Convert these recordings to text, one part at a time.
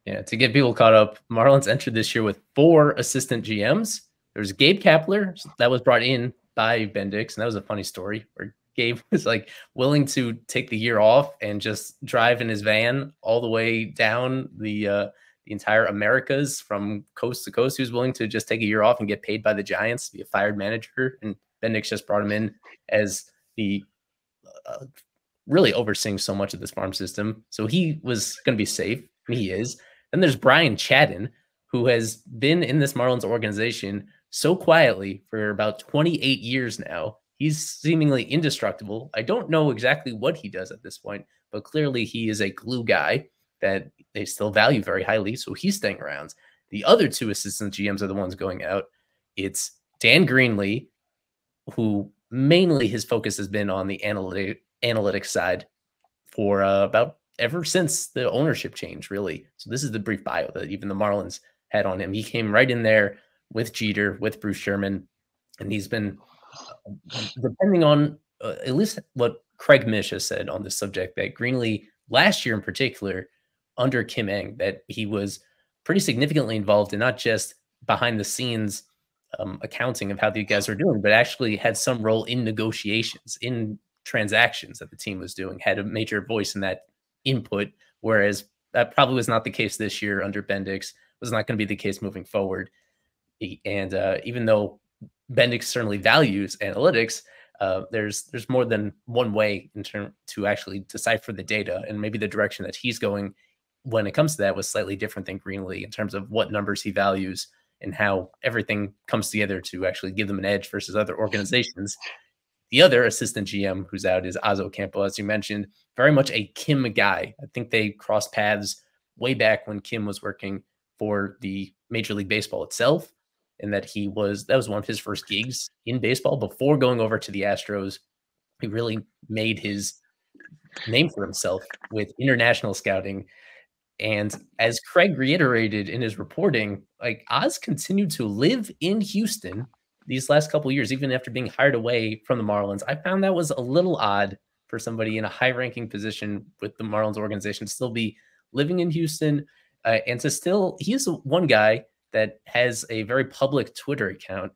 Yeah, to get people caught up, Marlins entered this year with 4 assistant GMs. There's Gabe Kapler that was brought in by Bendix, and that was a funny story where Gabe was like willing to take the year off and just drive in his van all the way down the entire Americas from coast to coast. He was willing to just take a year off and get paid by the Giants to be a fired manager, and Bendix just brought him in as the really overseeing so much of this farm system. So he was going to be safe. He is. Then there's Brian Chadden, who has been in this Marlins organization so quietly for about 28 years now. He's seemingly indestructible. I don't know exactly what he does at this point, but clearly he is a glue guy that they still value very highly. So he's staying around. The other 2 assistant GMs are the ones going out. It's Dan Greenlee, who mainly his focus has been on the analytics side for about ever since the ownership change, really. So this is the brief bio that even the Marlins had on him. He came right in there with Jeter, with Bruce Sherman, and he's been, depending on at least what Craig Mish has said on this subject, that Greenlee last year in particular, under Kim Eng, that he was pretty significantly involved in not just behind the scenes accounting of how these guys are doing, but actually had some role in negotiations, in transactions that the team was doing, had a major voice in that input, whereas that probably was not the case this year under Bendix, was not going to be the case moving forward. And even though Bendix certainly values analytics, there's more than one way in term to actually decipher the data, and maybe the direction that he's going when it comes to that was slightly different than Greenlee in terms of what numbers he values and how everything comes together to actually give them an edge versus other organizations. The other assistant GM who's out is Azo Campo, as you mentioned, very much a Kim guy. I think they crossed paths way back when Kim was working for the Major League Baseball itself, and that was one of his first gigs in baseball before going over to the Astros. He really made his name for himself with international scouting. And as Craig reiterated in his reporting, like Oz continued to live in Houston these last couple of years, even after being hired away from the Marlins. I found that was a little odd for somebody in a high-ranking position with the Marlins organization to still be living in Houston, and to still, he is one guy that has a very public Twitter account,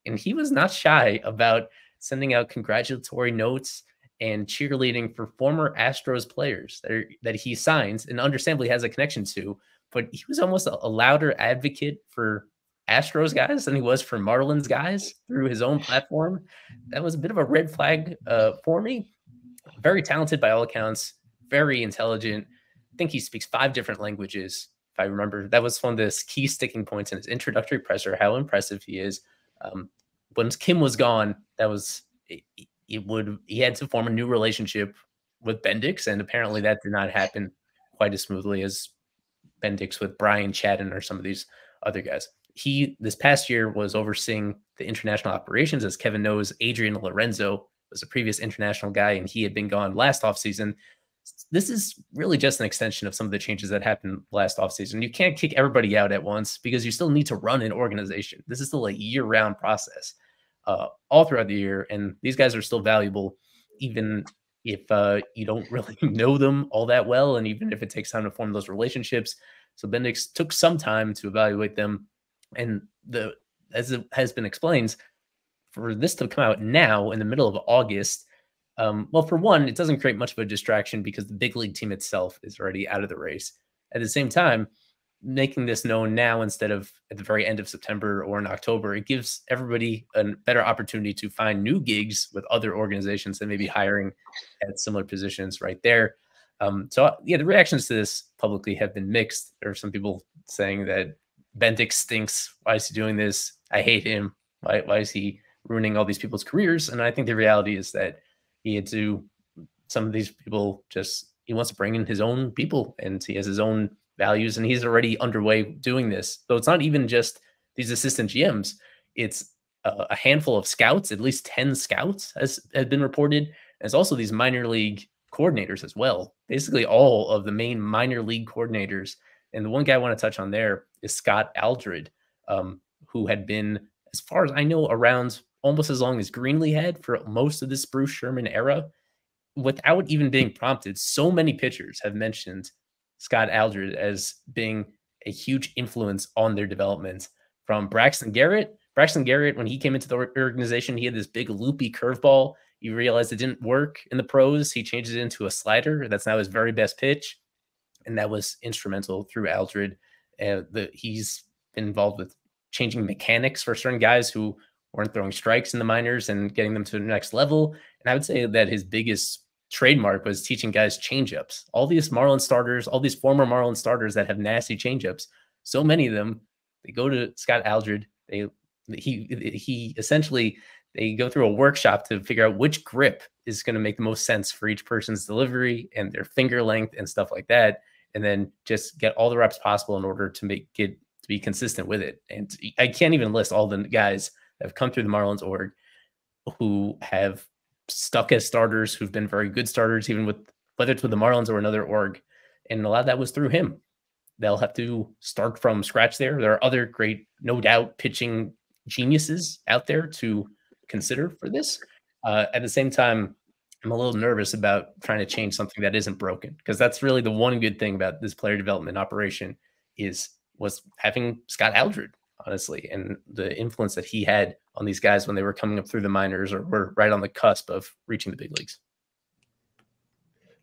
and he was not shy about sending out congratulatory notes and cheerleading for former Astros players that he signs and understandably has a connection to. But he was almost a louder advocate for Astros guys than he was for Marlins guys through his own platform. That was a bit of a red flag for me. Very talented by all accounts, very intelligent. I think he speaks 5 different languages, if I remember. That was one of the key sticking points in his introductory presser, how impressive he is. When Kim was gone, that was he had to form a new relationship with Bendix, and apparently that did not happen quite as smoothly as Bendix with Brian Chadden or some of these other guys. He, this past year, was overseeing the international operations. As Kevin knows, Adrian Lorenzo was a previous international guy, and he had been gone last offseason. This is really just an extension of some of the changes that happened last offseason. You can't kick everybody out at once because you still need to run an organization. This is still a year-round process all throughout the year, and these guys are still valuable, even if you don't really know them all that well, and even if it takes time to form those relationships. So Bendix took some time to evaluate them, and as it has been explained, for this to come out now in the middle of August, well, for one, it doesn't create much of a distraction because the big league team itself is already out of the race. At the same time, making this known now instead of at the very end of September or in October, it gives everybody a better opportunity to find new gigs with other organizations that may be hiring at similar positions right there. So yeah, the reactions to this publicly have been mixed. There are some people saying that Bendix stinks. Why is he doing this? I hate him. Why is he ruining all these people's careers? And I think the reality is that he had to, some of these people he wants to bring in his own people, and he has his own values, and he's already underway doing this. So it's not even just these assistant GMs. It's a handful of scouts, at least 10 scouts has been reported. And it's also these minor league coordinators as well. Basically all of the main minor league coordinators. And the one guy I want to touch on there is Scott Aldred, who had been, as far as I know, around almost as long as Greenlee had for most of this Bruce Sherman era. Without even being prompted, so many pitchers have mentioned Scott Aldred as being a huge influence on their development. From Braxton Garrett. Braxton Garrett, when he came into the organization, he had this big loopy curveball. You realized it didn't work in the pros. He changed it into a slider. That's now his very best pitch. And that was instrumental through Aldred. He's been involved with changing mechanics for certain guys who weren't throwing strikes in the minors and getting them to the next level. And I would say that his biggest trademark was teaching guys changeups. All these Marlins starters, all these former Marlins starters that have nasty changeups, so many of them, they go to Scott Aldred. He essentially, they go through a workshop to figure out which grip is going to make the most sense for each person's delivery and their finger length and stuff like that. And then just get all the reps possible in order to make it to be consistent with it. And I can't even list all the guys that have come through the Marlins org who have stuck as starters, who've been very good starters, even with whether it's with the Marlins or another org. And a lot of that was through him. They'll have to start from scratch there. There are other great, no doubt, pitching geniuses out there to consider for this. At the same time, I'm a little nervous about trying to change something that isn't broken, because that's really the one good thing about this player development operation was having Scott Aldred, honestly, and the influence that he had on these guys when they were coming up through the minors or were right on the cusp of reaching the big leagues.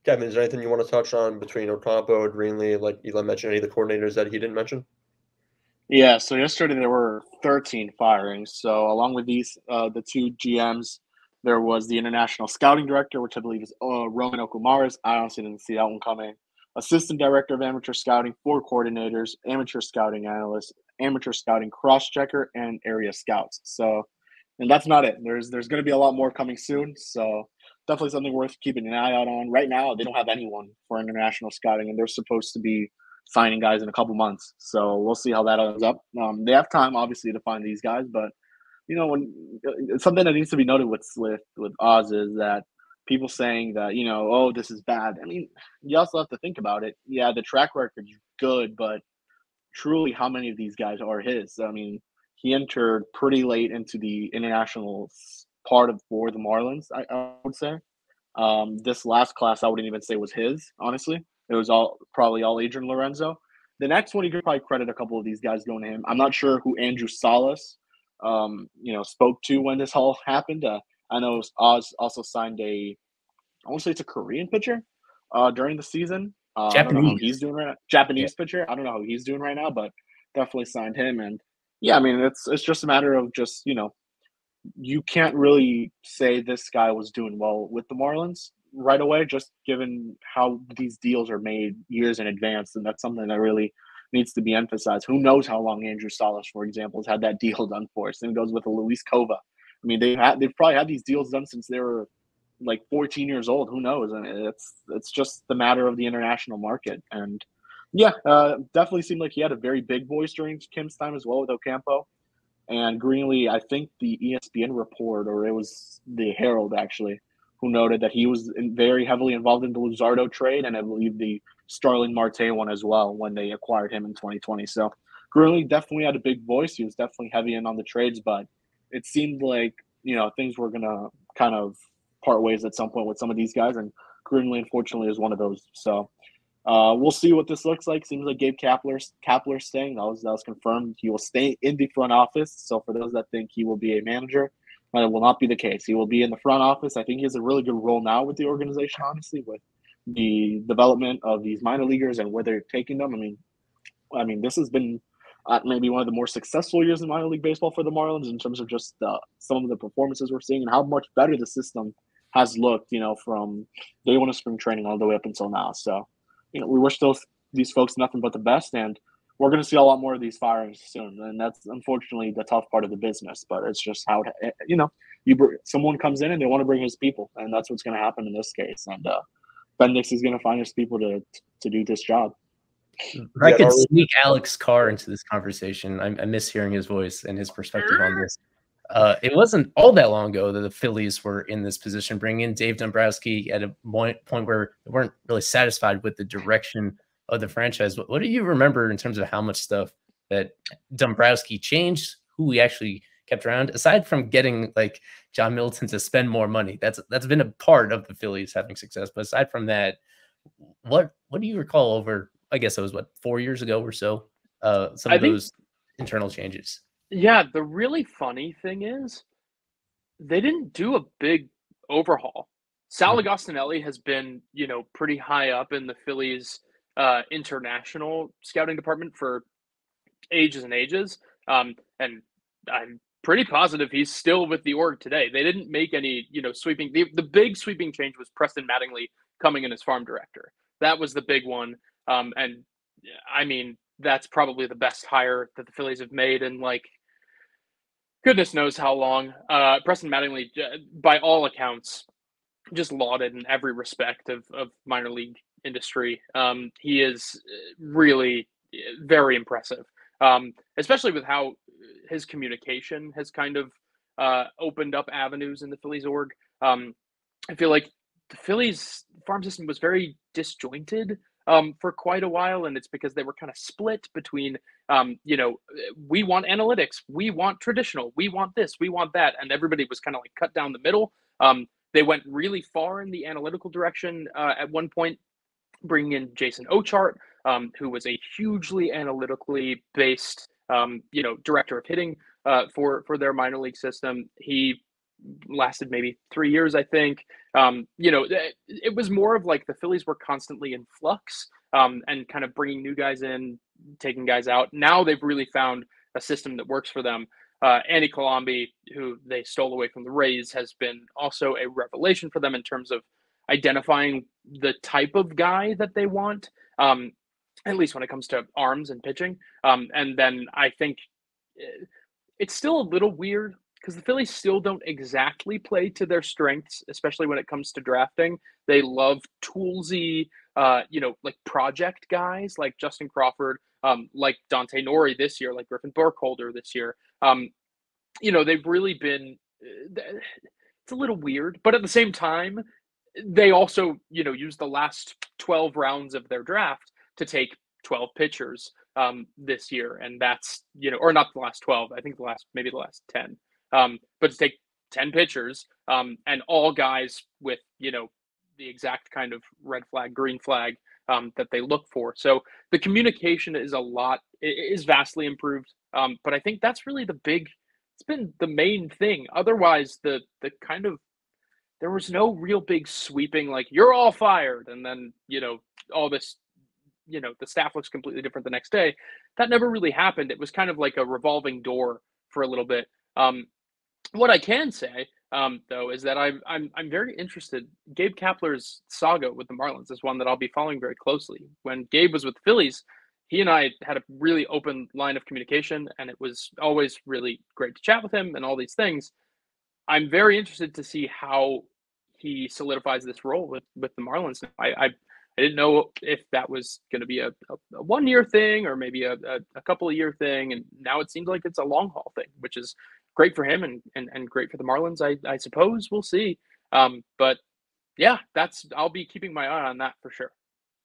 Kevin, is there anything you want to touch on between Ocampo, Greenlee, like Eli mentioned, any of the coordinators that he didn't mention? Yeah, so yesterday there were 13 firings. So along with these, the two GMs, there was the international scouting director, which I believe is Roman Okumaris. I honestly didn't see that one coming. Assistant director of amateur scouting, 4 coordinators, amateur scouting analyst, amateur scouting cross-checker, and area scouts. So, and that's not it. There's going to be a lot more coming soon. So definitely something worth keeping an eye out on. Right now, they don't have anyone for international scouting, and they're supposed to be signing guys in a couple months. So we'll see how that ends up. They have time, obviously, to find these guys, but when something that needs to be noted with Oz is that people saying that, oh, this is bad. I mean, you also have to think about it. Yeah, the track record's good, but truly how many of these guys are his? I mean, he entered pretty late into the international part for the Marlins, I would say. This last class, I wouldn't even say was his, honestly. It was probably all Adrian Lorenzo. The next one, you could probably credit a couple of these guys going to him. I'm not sure who Andrew Salas, spoke to when this all happened. I know Oz also signed I want to say it's a Korean pitcher during the season. I don't know how he's doing right now. Japanese pitcher. I don't know how he's doing right now, but definitely signed him. And yeah, I mean, it's just a matter of just, you can't really say this guy was doing well with the Marlins right away, just given how these deals are made years in advance. And that's something that really needs to be emphasized. Who knows how long Andrew Salas, for example, has had that deal done for? Same goes with Luis Cova. I mean, they've probably had these deals done since they were like 14 years old. Who knows? I mean, it's just the matter of the international market. And yeah, definitely seemed like he had a very big voice during Kim's time as well with Ocampo. And Greenlee, I think the ESPN report, or it was the Herald actually, who noted that he was very heavily involved in the Luzardo trade, and I believe the Starling Marte one as well when they acquired him in 2020. So Greenlee definitely had a big voice. He was definitely heavy in on the trades, but it seemed like, things were going to kind of part ways at some point with some of these guys, and Greenlee, unfortunately, is one of those. So we'll see what this looks like. Seems like Gabe Kapler's staying. That was confirmed. He will stay in the front office. So for those that think he will be a manager, it will not be the case. He will be in the front office. I think he has a really good role now with the organization, honestly, with the development of these minor leaguers and where they're taking them. I mean, this has been maybe one of the more successful years in minor league baseball for the Marlins in terms of just some of the performances we're seeing and how much better the system has looked, from day one of spring training all the way up until now. So, we wish these folks nothing but the best, and we're going to see a lot more of these firings soon. And that's unfortunately the tough part of the business, but it's just how, someone comes in and they want to bring his people, and that's what's going to happen in this case. And Bendix is going to find his people to do this job. I could sneak Alex Carr into this conversation. I miss hearing his voice and his perspective on this. It wasn't all that long ago that the Phillies were in this position, bringing in Dave Dombrowski at a point where they weren't really satisfied with the direction of the franchise. What do you remember in terms of how much stuff that Dombrowski changed, who he actually kept around, aside from getting like John Middleton to spend more money? That's been a part of the Phillies having success. But aside from that, what do you recall over, I guess it was 4 years ago or so, some of those internal changes. Yeah, the really funny thing is they didn't do a big overhaul. Sal Agostinelli has been, pretty high up in the Phillies international scouting department for ages and ages. And I'm pretty positive he's still with the org today. They didn't make any, sweeping. The big sweeping change was Preston Mattingly coming in as farm director. That was the big one. And I mean, that's probably the best hire that the Phillies have made in goodness knows how long. Preston Mattingly, by all accounts, just lauded in every respect of minor league industry. He is really very impressive, especially with how his communication has kind of opened up avenues in the Phillies org. I feel like the Phillies farm system was very disjointed for quite a while, and it's because they were kind of split between, we want analytics, we want traditional, we want this, we want that, and everybody was kind of cut down the middle. They went really far in the analytical direction at one point, bringing in Jason Ochart, who was a hugely analytically based, director of hitting for their minor league system. He lasted maybe 3 years, I think. It was more of the Phillies were constantly in flux and kind of bringing new guys in, taking guys out. Now they've really found a system that works for them. Andy Colombi, who they stole away from the Rays, has been also a revelation for them in terms of identifying the type of guy that they want, at least when it comes to arms and pitching. And then I think it's still a little weird because the Phillies still don't exactly play to their strengths, especially when it comes to drafting. They love toolsy, project guys like Justin Crawford, like Dante Nori this year, like Griffin Burkholder this year. They've really been, it's a little weird, but at the same time, they also, use the last 12 rounds of their draft to take 12 pitchers this year. And that's, or not the last 12, I think maybe the last 10. But to take 10 pitchers and all guys with, the exact kind of red flag, green flag that they look for. So the communication is vastly improved. But I think that's really it's been the main thing. Otherwise, the kind of, there was no real big sweeping, you're all fired. And then, all this, the staff looks completely different the next day. That never really happened. It was kind of like a revolving door for a little bit. What I can say, though, is that I'm very interested. Gabe Kapler's saga with the Marlins is one that I'll be following very closely. When Gabe was with the Phillies, he and I had a really open line of communication, and it was always really great to chat with him and all these things. I'm very interested to see how he solidifies this role with the Marlins. I didn't know if that was going to be a 1 year thing or maybe a couple of year thing, and now it seems like it's a long haul thing, which is great for him and great for the Marlins. I suppose we'll see. But yeah, I'll be keeping my eye on that for sure.